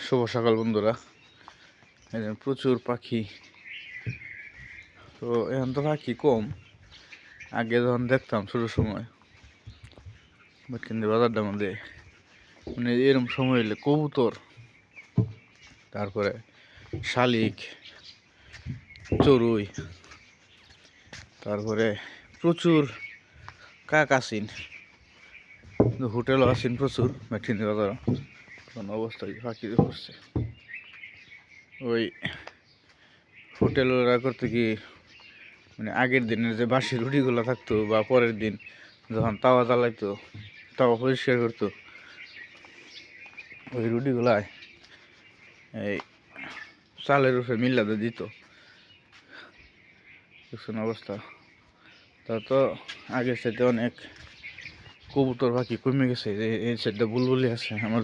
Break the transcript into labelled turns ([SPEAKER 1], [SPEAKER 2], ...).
[SPEAKER 1] শুভ সকাল বন্ধুরা। প্রচুর পাখি, তো এখন তো পাখি কম। আগে যখন দেখতাম ছোটোর সময় কিন্তু বাজারটার মধ্যে মানে এরকম সময় হলে কবুতর, তারপরে শালিক, চড়ুই, তারপরে প্রচুর কাক আসিন, হোটেলও আসিন প্রচুর মেটকিন্দি বাজার। কোন অবস্থা পাখি করছে ওই হোটেল ওরা করতে কি মানে আগের দিনের যে বাসি রুটিগুলো থাকতো বা পরের দিন যখন তাওয়া জ্বালাইতো, তাওয়া পরিষ্কার করতো, ওই রুটিগুলায় এই চালের উপরে মিল্লাতে দিত। দেখছেন অবস্থা। তা তো আগের সাথে অনেক কবুতর পাখি কমে গেছে। এই সাইডটা বুলবুলি আছে আমার